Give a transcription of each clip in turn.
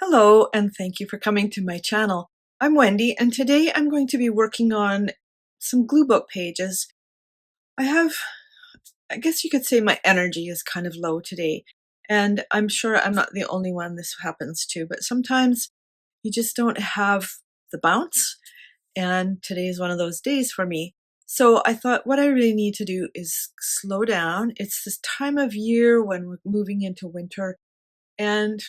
Hello, and thank you for coming to my channel. I'm Wendy, and today I'm going to be working on some glue book pages. I guess you could say my energy is kind of low today, and I'm sure I'm not the only one this happens to, but sometimes you just don't have the bounce, and today is one of those days for me. So I thought what I really need to do is slow down. It's this time of year when we're moving into winter, and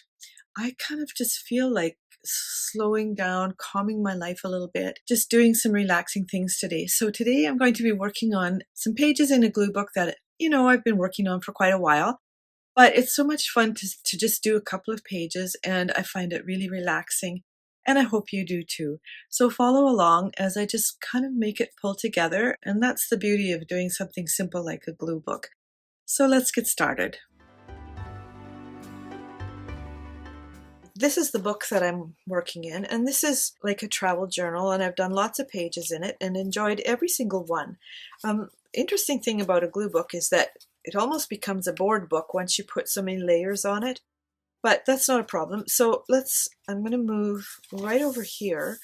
I kind of just feel like slowing down, calming my life a little bit, just doing some relaxing things today. So today I'm going to be working on some pages in a glue book that, I've been working on for quite a while, but it's so much fun to just do a couple of pages, and I find it really relaxing. And I hope you do too. So follow along as I just kind of make it pull together. And that's the beauty of doing something simple like a glue book. So let's get started. This is the book that I'm working in, and this is like a travel journal, and I've done lots of pages in it and enjoyed every single one. Interesting thing about a glue book is that it almost becomes a board book once you put so many layers on it, but that's not a problem. So I'm going to move right over here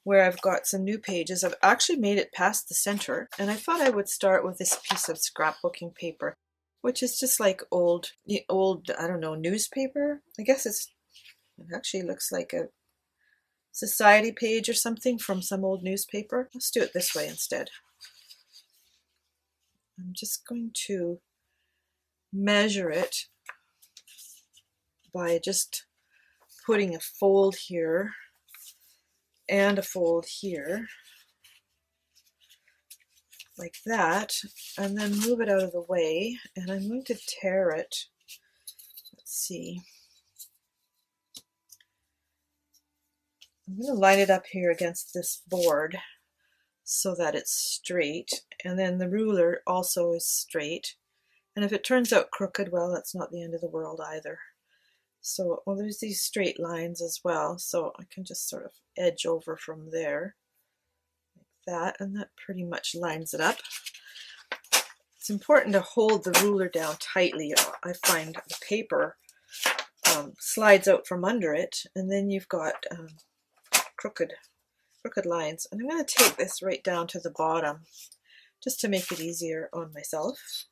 where I've got some new pages. I've actually made it past the center, and I thought I would start with this piece of scrapbooking paper, which is just like old, I don't know, newspaper. I guess it actually looks like a society page or something from some old newspaper. Let's do it this way instead. I'm just going to measure it by just putting a fold here and a fold here, like that, and then move it out of the way, and I'm going to tear it. Let's see. I'm going to line it up here against this board so that it's straight, and then the ruler also is straight. And if it turns out crooked, well, that's not the end of the world either. So, well, there's these straight lines as well, so I can just sort of edge over from there, like that, and that pretty much lines it up. It's important to hold the ruler down tightly. I find the paper slides out from under it, and then you've got crooked lines. And I'm going to take this right down to the bottom just to make it easier on myself,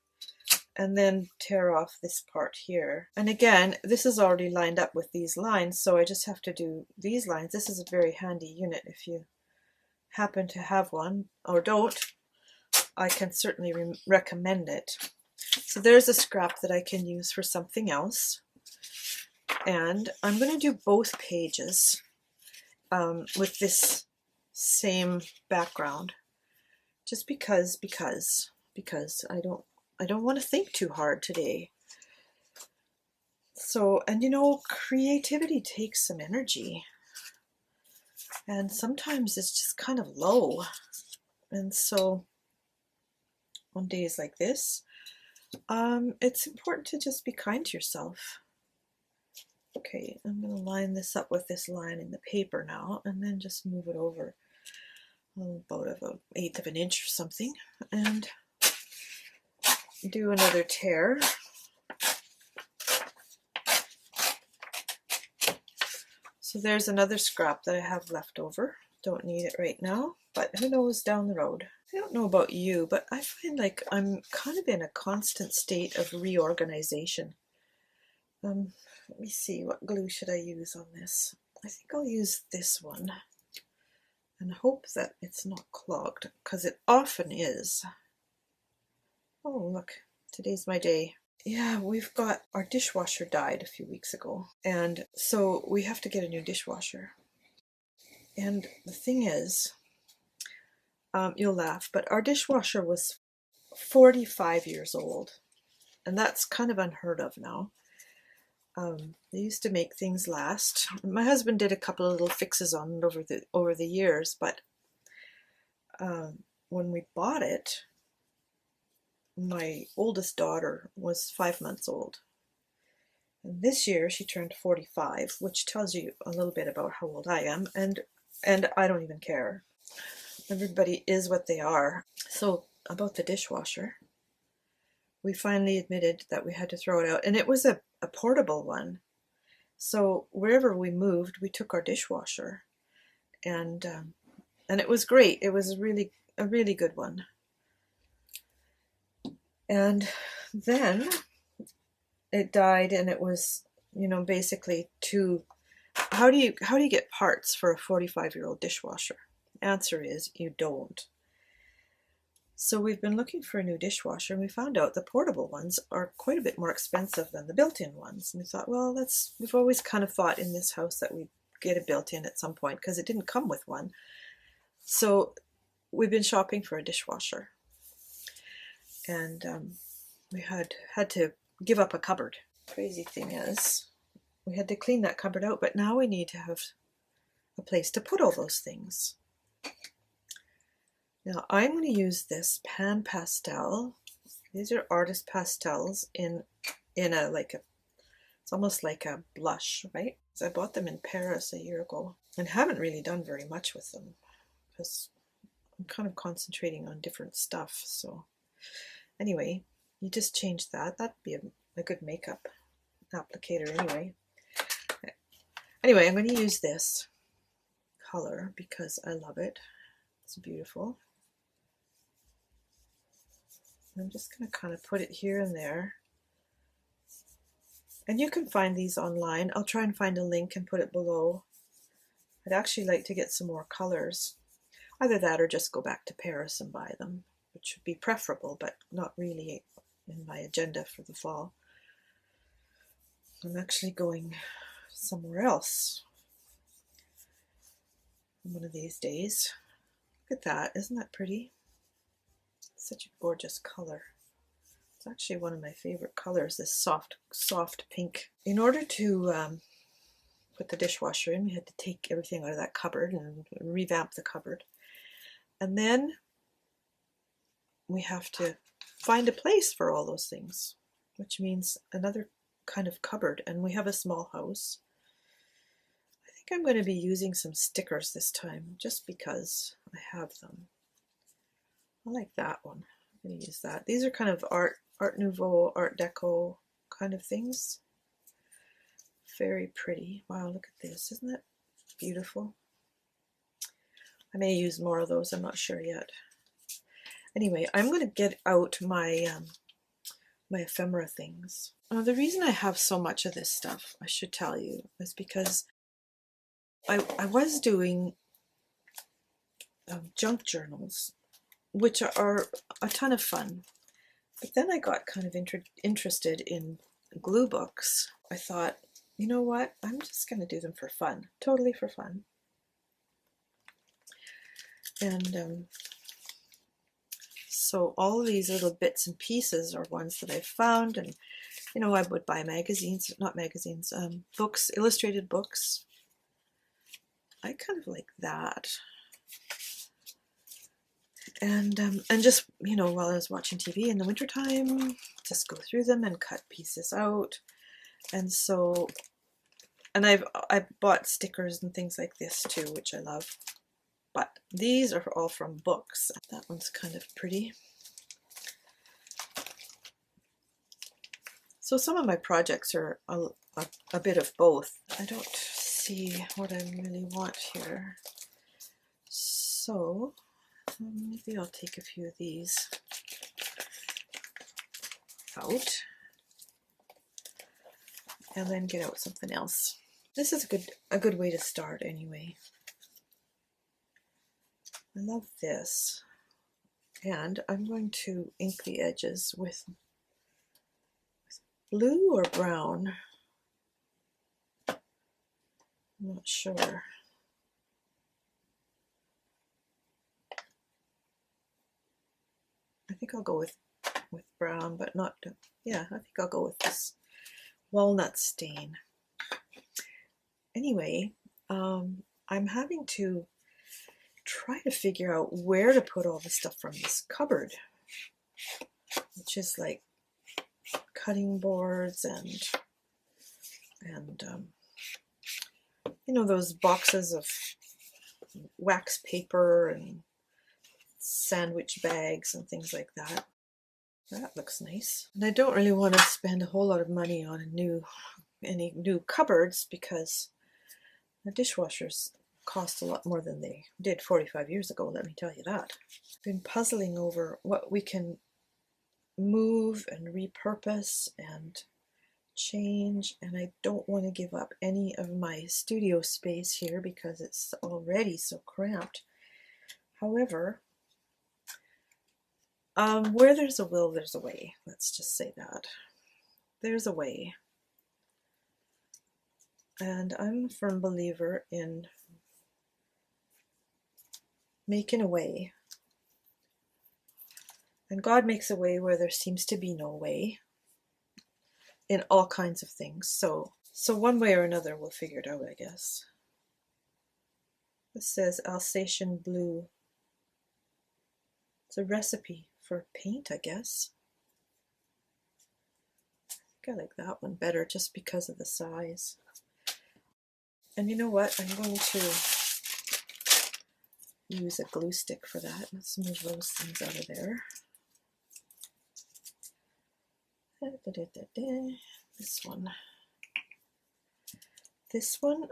and then tear off this part here. And again, this is already lined up with these lines, so I just have to do these lines. This is a very handy unit if you happen to have one, or don't. I can certainly recommend it. So there's a scrap that I can use for something else, and I'm going to do both pages with this same background, just because I don't want to think too hard today. So, and creativity takes some energy, and sometimes it's just kind of low, and so on days like this, it's important to just be kind to yourself. Okay, I'm going to line this up with this line in the paper now, and then just move it over about an eighth of an inch or something, and do another tear. So there's another scrap that I have left over. Don't need it right now, but who knows down the road. I don't know about you, but I find like I'm kind of in a constant state of reorganization. Let me see, what glue should I use on this? I think I'll use this one and hope that it's not clogged, because it often is. Oh, look, today's my day. Yeah, we've got, our dishwasher died a few weeks ago, and so we have to get a new dishwasher. And the thing is, you'll laugh, but our dishwasher was 45 years old, and that's kind of unheard of now. They used to make things last. My husband did a couple of little fixes on it over the years, but when we bought it, my oldest daughter was 5 months old. And this year she turned 45, which tells you a little bit about how old I am, and I don't even care. Everybody is what they are. So about the dishwasher, we finally admitted that we had to throw it out, and it was a portable one. So wherever we moved, we took our dishwasher, and it was great. It was a really good one. And then it died, and it was, you know, basically too. How do you get parts for a 45-year-old dishwasher? Answer is you don't. So we've been looking for a new dishwasher, and we found out the portable ones are quite a bit more expensive than the built-in ones. And we thought, well, we've always kind of thought in this house that we'd get a built-in at some point because it didn't come with one. So we've been shopping for a dishwasher, and we had to give up a cupboard. Crazy thing is, we had to clean that cupboard out, but now we need to have a place to put all those things. Now I'm going to use this pan pastel. These are artist pastels in a it's almost like a blush, right? So I bought them in Paris a year ago and haven't really done very much with them because I'm kind of concentrating on different stuff. So anyway, you just change that. That'd be a good makeup applicator anyway. Anyway, I'm going to use this color because I love it. It's beautiful. I'm just going to kind of put it here and there. And you can find these online. I'll try and find a link and put it below. I'd actually like to get some more colors. Either that or just go back to Paris and buy them, which would be preferable, but not really in my agenda for the fall. I'm actually going somewhere else one of these days. Look at that. Isn't that pretty? Such a gorgeous color. It's actually one of my favorite colors, this soft pink. In order to put the dishwasher in, we had to take everything out of that cupboard and revamp the cupboard. And then we have to find a place for all those things, which means another kind of cupboard. And we have a small house. I think I'm going to be using some stickers this time, just because I have them. I like that one. I'm going to use that. These are kind of Art Nouveau, Art Deco kind of things. Very pretty. Wow, look at this. Isn't that beautiful? I may use more of those. I'm not sure yet. Anyway, I'm going to get out my my ephemera things. Now, the reason I have so much of this stuff, I should tell you, is because I was doing junk journals, which are a ton of fun. But then I got kind of interested in glue books. I thought, you know what? I'm just going to do them for fun, totally for fun. And so all of these little bits and pieces are ones that I've found, and you know, I would buy magazines, not magazines, books, illustrated books. I kind of like that. And just, you know, while I was watching TV in the wintertime, just go through them and cut pieces out. And so, and I've bought stickers and things like this too, which I love. But these are all from books. That one's kind of pretty. So some of my projects are a bit of both. I don't see what I really want here. So maybe I'll take a few of these out and then get out something else. This is a good way to start anyway. I love this. And I'm going to ink the edges with blue or brown. I'm not sure. I think I'll go with brown, but not, yeah, I think I'll go with this walnut stain. Anyway, I'm having to try to figure out where to put all the stuff from this cupboard, which is like cutting boards and you know, those boxes of wax paper and sandwich bags and things like that. That looks nice. And I don't really want to spend a whole lot of money on a new any new cupboards because the dishwashers cost a lot more than they did 45 years ago, let me tell you that. I've been puzzling over what we can move and repurpose and change, and I don't want to give up any of my studio space here because it's already so cramped. However, where there's a will, there's a way. Let's just say that. There's a way. And I'm a firm believer in making a way. And God makes a way where there seems to be no way in all kinds of things. So one way or another we'll figure it out, I guess. This says Alsatian blue. It's a recipe for paint, I guess. I think I like that one better just because of the size. And you know what? I'm going to use a glue stick for that. Let's move those things out of there. This one. This one,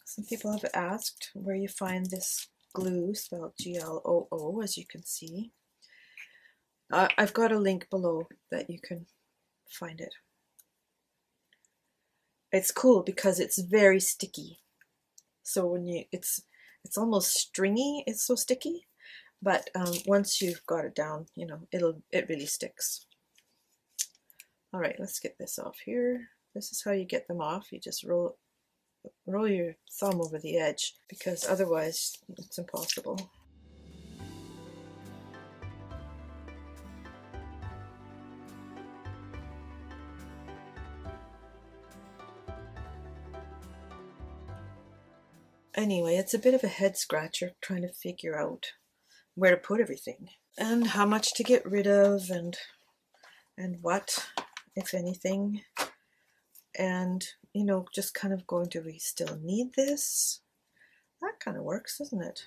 some people have asked where you find this glue, spelled G-L-O-O, as you can see. I've got a link below that you can find it. It's cool because it's very sticky. So when you, it's almost stringy. It's so sticky, but once you've got it down, you know, it really sticks. All right, let's get this off here. This is how you get them off. You just roll your thumb over the edge because otherwise it's impossible. Anyway, it's a bit of a head scratcher trying to figure out where to put everything and how much to get rid of and what, if anything. And, you know, just kind of going, do we still need this? That kind of works, doesn't it?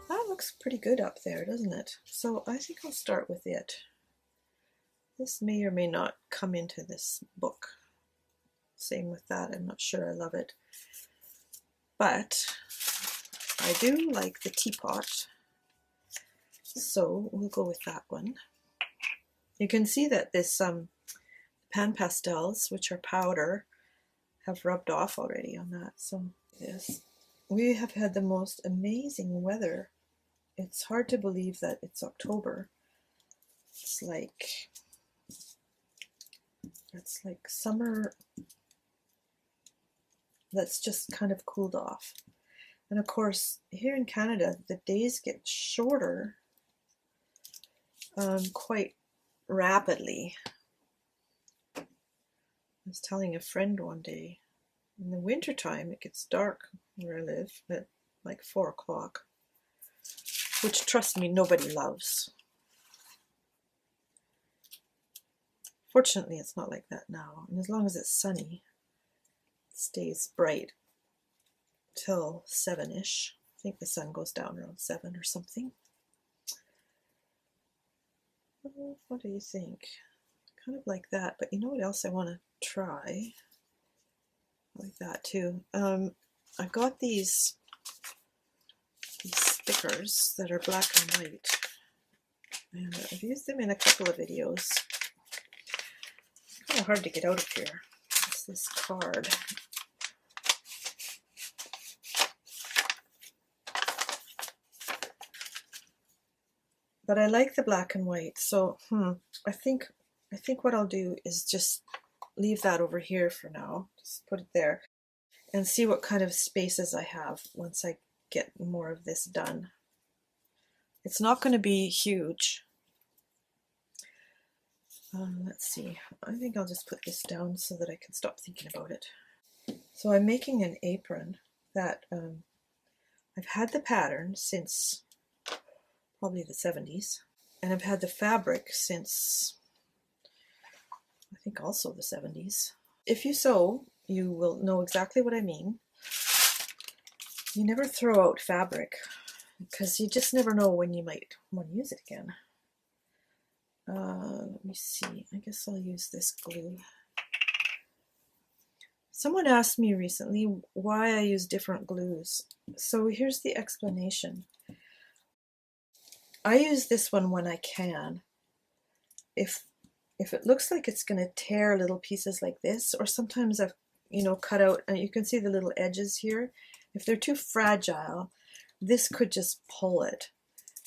That looks pretty good up there, doesn't it? So I think I'll start with it. This may or may not come into this book. Same with that, I'm not sure I love it. But I do like the teapot, so we'll go with that one. You can see that this pan pastels, which are powder, have rubbed off already on that. So yes, we have had the most amazing weather. It's hard to believe that it's October. It's like summer that's just kind of cooled off. And of course, here in Canada, the days get shorter quite rapidly. I was telling a friend one day, in the wintertime it gets dark where I live at like 4 o'clock. Which, trust me, nobody loves. Fortunately, it's not like that now. And as long as it's sunny, it stays bright till 7-ish. I think the sun goes down around 7 or something. What do you think? Kind of like that, but you know what else I want to try? I like that too. I got these stickers that are black and white, and I've used them in a couple of videos. It's kind of hard to get out of here. It's this card. But I like the black and white, so I think what I'll do is just leave that over here for now. Just put it there and see what kind of spaces I have once I get more of this done. It's not going to be huge. Let's see. I think I'll just put this down so that I can stop thinking about it. So I'm making an apron that I've had the pattern since probably the 70s, and I've had the fabric since I think also the 70s. If you sew, you will know exactly what I mean. You never throw out fabric because you just never know when you might want to use it again. Let me see. I guess I'll use this glue. Someone asked me recently why I use different glues. So here's the explanation. I use this one when I can. If it looks like it's going to tear little pieces like this, or sometimes I've cut out, and you can see the little edges here. If they're too fragile, this could just pull it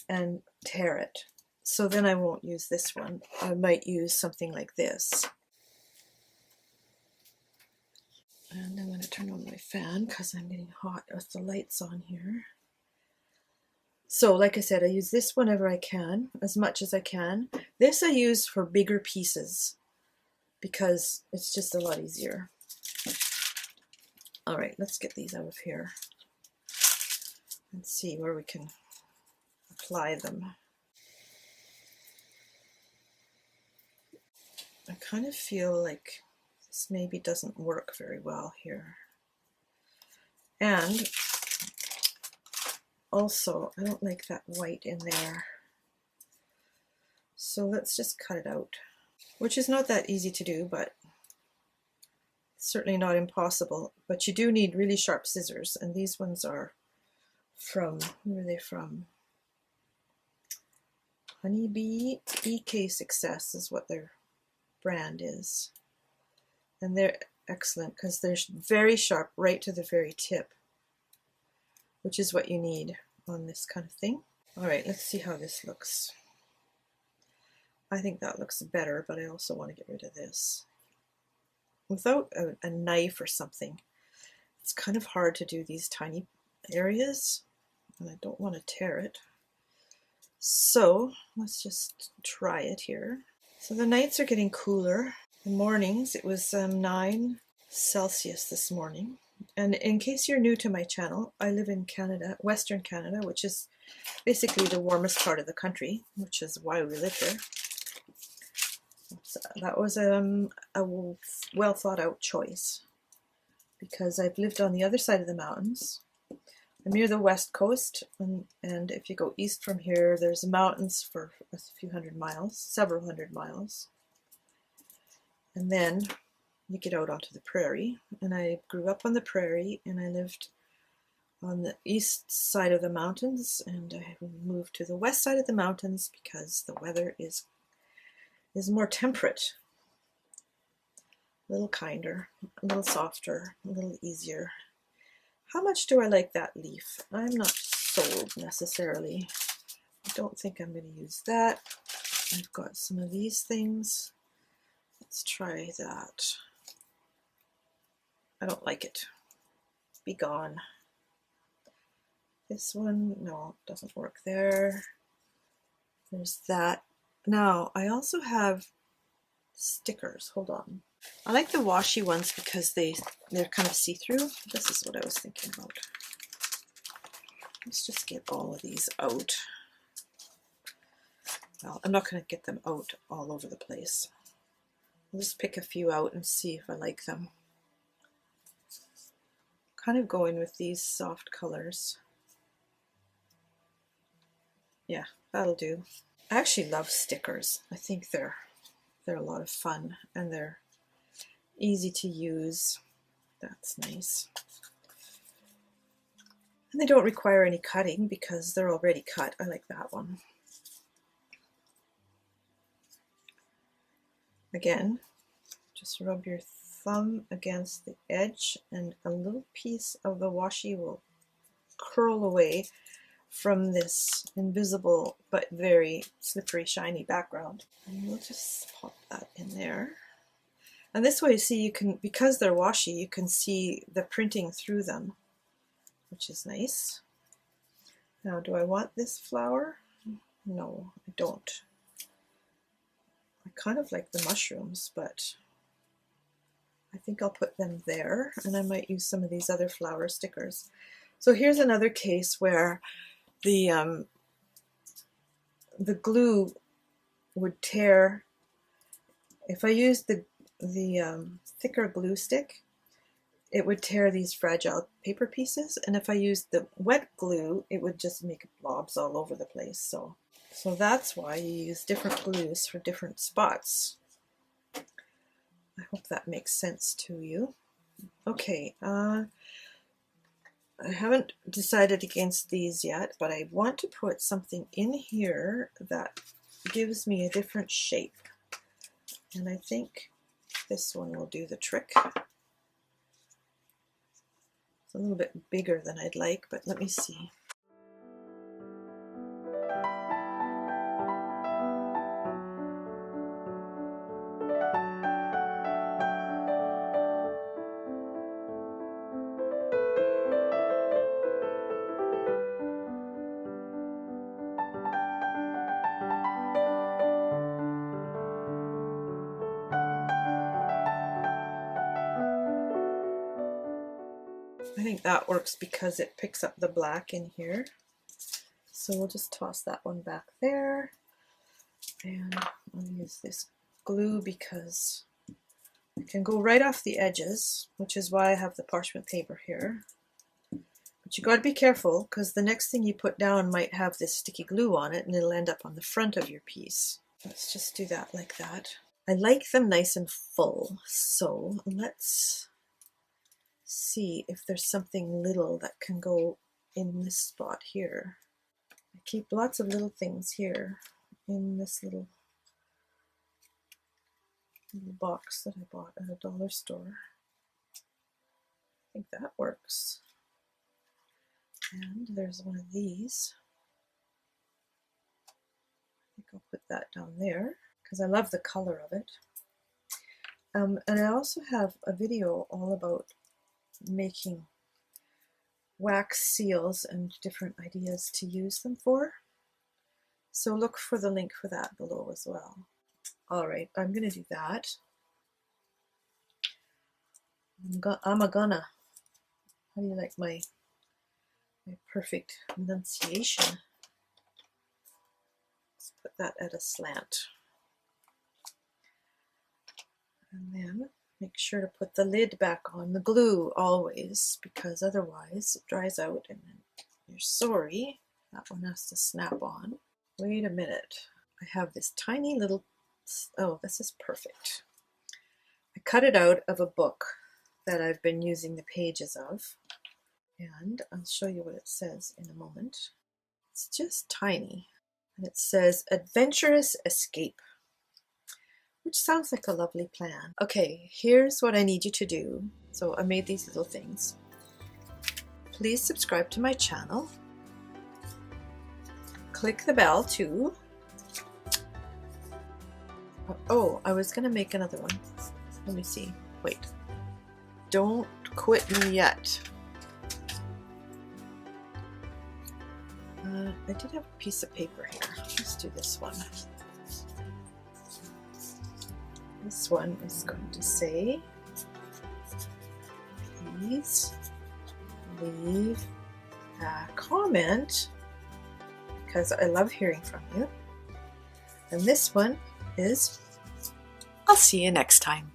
and tear it. So then I won't use this one. I might use something like this. And I'm going to turn on my fan because I'm getting hot with the lights on here. So like I said, I use this whenever I can, as much as I can. This I use for bigger pieces because it's just a lot easier. All right, let's get these out of here and see where we can apply them. I kind of feel like this maybe doesn't work very well here. And also, I don't like that white in there. So let's just cut it out, which is not that easy to do, but certainly not impossible. But you do need really sharp scissors, and these ones are from, where are they from? Honeybee EK Success is what their brand is. And they're excellent because they're very sharp right to the very tip, which is what you need on this kind of thing. All right, let's see how this looks. I think that looks better, but I also want to get rid of this. Without a knife or something, it's kind of hard to do these tiny areas, and I don't want to tear it. So let's just try it here. So the nights are getting cooler. The mornings, it was 9 Celsius this morning. And in case you're new to my channel, I live in Canada, Western Canada, which is basically the warmest part of the country, which is why we live here. So that was a well thought out choice because I've lived on the other side of the mountains. I'm near the west coast, and if you go east from here, there's mountains for a few hundred miles, several hundred miles. And then you get out onto the prairie, and I grew up on the prairie, and I lived on the east side of the mountains, and I moved to the west side of the mountains because the weather is more temperate, a little kinder, a little softer, a little easier. How much do I like that leaf? I'm not sold necessarily. I don't think I'm going to use that. I've got some of these things. Let's try that. I don't like it. Be gone. This one, no, doesn't work there. There's that. Now, I also have stickers. Hold on. I like the washi ones because they're kind of see-through. This is what I was thinking about. Let's just get all of these out. Well, I'm not going to get them out all over the place. I'll just pick a few out and see if I like them. Kind of going with these soft colors. Yeah, that'll do. I actually love stickers. I think they're a lot of fun and they're easy to use. That's nice. And they don't require any cutting because they're already cut. I like that one. Again, just rub your thumb against the edge and a little piece of the washi will curl away from this invisible but very slippery, shiny background. And we'll just pop that in there. And this way, see, you can, because they're washi, you can see the printing through them, which is nice. Now, do I want this flower? No, I don't. I kind of like the mushrooms, but I think I'll put them there, and I might use some of these other flower stickers. So here's another case where the glue would tear. If I used the thicker glue stick, it would tear these fragile paper pieces, and if I used the wet glue, it would just make blobs all over the place. So that's why you use different glues for different spots. I hope that makes sense to you. Okay, I haven't decided against these yet, but I want to put something in here that gives me a different shape. And I think this one will do the trick. It's a little bit bigger than I'd like, but let me see. I think that works because it picks up the black in here. So we'll just toss that one back there. And I'll use this glue because it can go right off the edges, which is why I have the parchment paper here. But you got to be careful because the next thing you put down might have this sticky glue on it and it'll end up on the front of your piece. Let's just do that like that. I like them nice and full, so let's see if there's something little that can go in this spot here. I keep lots of little things here in this little box that I bought at a dollar store. I think that works. And there's one of these. I think I'll put that down there because I love the color of it. And I also have a video all about making wax seals and different ideas to use them for. So look for the link for that below as well. All right, I'm gonna do that. How do you like my perfect enunciation? Let's put that at a slant. And then make sure to put the lid back on the glue always, because otherwise it dries out and then you're sorry. That one has to snap on. Wait a minute. I have this tiny little, oh, this is perfect. I cut it out of a book that I've been using the pages of, and I'll show you what it says in a moment. It's just tiny, and it says Adventurous Escape, which sounds like a lovely plan. Okay, here's what I need you to do. So I made these little things. Please subscribe to my channel. Click the bell too. Oh, I was gonna make another one. Let me see. Wait. Don't quit me yet. I did have a piece of paper here. Let's do this one. This one is going to say, please leave a comment because I love hearing from you. And this one is, I'll see you next time.